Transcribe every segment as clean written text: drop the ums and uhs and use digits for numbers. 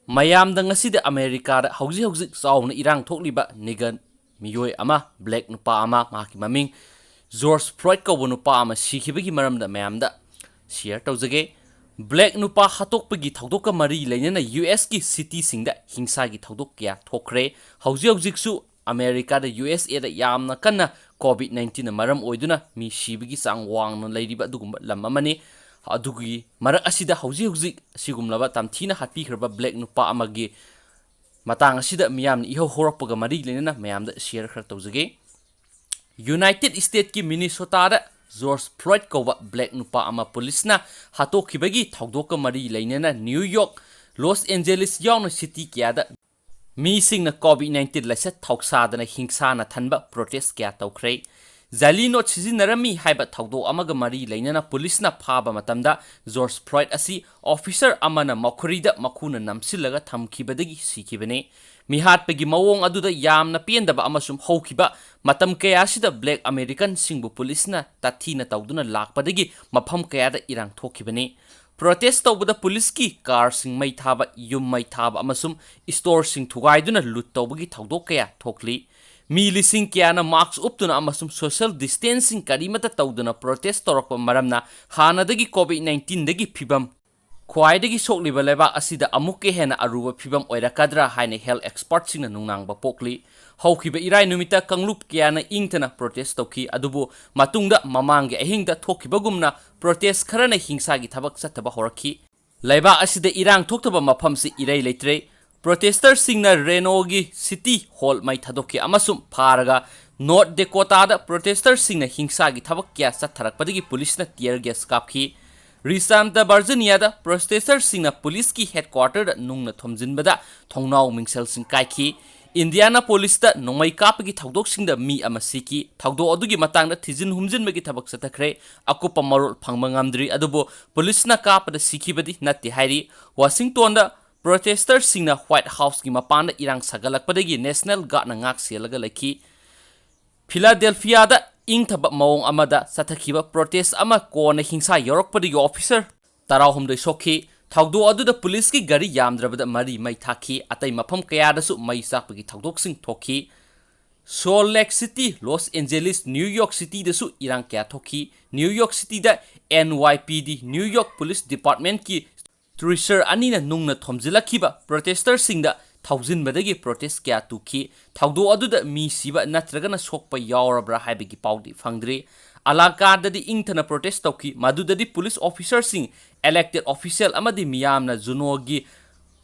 mayamda ngasida America da hauji sauna irang thokliba nigan miyoi ama black nupa ama maki maming George Floyd ko nupa ama sikhibagi maramda mayamda share tawjage black nupa hatokpagi thawdokka mari leinana US ki city singda hingsa gi thawdok kya thokre hauji su America da USA da yamna kanna COVID-19 na maram oiduna mi shibigi sang wangna leiriba dugumba lamamani adugi marak asida hauji sigumlaba tamthina hatpi khraba black nupa amagi matang asida miyam iho horakpaga mari lenana mayamda share khar tawjage United States ki Minnesota da George Floyd kowa black nupa ama police na hatokhibagi thawdoka mari lenana New York Los Angeles yawn city kya da mi singna COVID-19 laisa thoksadana hingsana thanba protest kya tawkhre Zalino Chizinarami haiba thawdo amaga mari leinana police na phaba matamda George Floyd asi officer amana makhurida makhuna namsilaga thamkhibadagi sikhibane mihat pegi mawong aduda yamna pendaba amasum hokhiba matam kaya sida black American singbu police na tathina tawduna lakpadagi mapham kaya da irang thokhibane protest tawbada police ki car sing mai thaba yum mai thaba amasum store sing thugaiduna lut tawbagi thawdo kaya thokli mi lising kiana marks uptuna amasum social distancing karimata tawduna protest torokpa maramna hanadagi COVID-19 dagi phibam khwaidagi sokliba leba asida amukke hena aruba phibam oirakadra haine health experts singna nungnangba pokli hawkhiba irai numita kanglup kiana ingtana protest tawki adubu matungda mamangi ahingda thokhibagumna protest kharana hingsagi thabak sataba horakhi laiba asida irang thoktaba maphamsi irai leitre Protesters singna Renogi City Hall mai thadoki amasum pharaga North Dakota da protesters singna hingsa gi thabak kya satharakpadagi police na tear gas kapki Risanta Virginia da protesters singna police ki headquarter da nungna thomjinbada thongnau mingsel sing kaikhi Indiana police da nongmai kapagi thaudok singda mi amasiki thaudo adugi matangda thijin humjinbagi thabak satakre akupa marol phangmangamdri adubo police na kapada sikhibadi natti hairi Washington da Protesters singna White House ki mapanda irang sagalakpadagi National Guard na ngak selaga laki Philadelphia da ingthaba mawong amada satakhiba protest ama kona hingsa yorokpadagi officer tarahumdai sokhi thawdo aduda police ki gari yamdrabada mari mai thakhi atai mafam kaya da su mai sakpagi thawdok sing thokhi Salt Lake City Los Angeles New York City da su irang kya thokhi New York City da NYPD New York Police Department ki Trisher anina nungna thomjilakhiba protesters singda thousand badagi protest kya tukhi thawdo aduda mi siba natragana sokpa yawrabra haibagi paudi phangdri alaka dadi ingthana protest tawki madudadi police officers sing elected official amadi miyamna junogi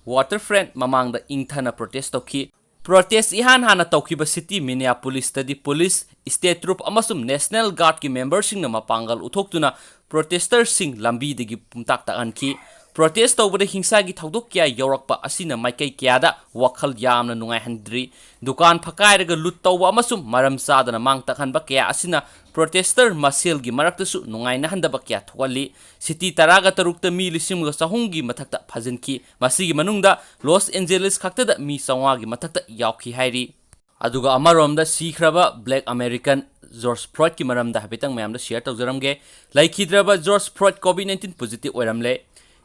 waterfront mamangda ingthana protest tawki protest ihan hana tawkiba city Minneapolis tadi police state troop amasum national guard ki members sing na mapangal uthoktuna protesters sing lambi dagi pumtak ta anki Protest tawbada hingsa gi thawdok kya yorakpa asina maikai kya da wakhal yamna nungai handri dukan phakairaga lut tawba amasum maram sadana mang takhanba kya asina protester masel gi marakta su nungai na handaba kya thwali city taraga tarukta mi lisim ga sahungi mathakta phajanki masigi manungda Los Angeles khakta da mi sawa gi mathakta yawki hairi aduga amaromda sikhraba black American George Floyd ki maramda habitang mayamda share tawjaramge laikhidraba George Floyd COVID-19 positive oiramle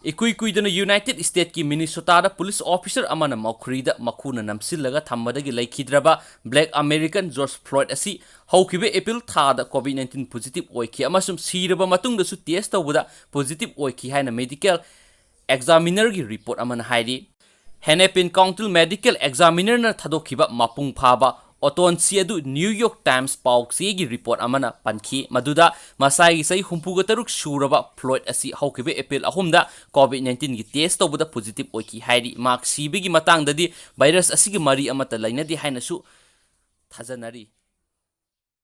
Ikuidana United States ki Minnesota da police officer amana makhurida makhuna namsilaga thammadagi laikhidraba black American George Floyd asi hawkibe April tha da COVID-19 positive oiki amasum siraba matungda su test tawbada positive oiki haina medical examiner gi report amana hairi Hennepin County medical examiner na thadokhiba mapung phaba Otonsi adu New York Times pauksi gi report amana pankhi maduda masai sai humpuga taruk suraba Floyd asi hawkibe April ahumda COVID-19 gi test tawbada positive oiki hairi mark sibi gi matang dadi virus asi gi mari amata laina di haina su thajanari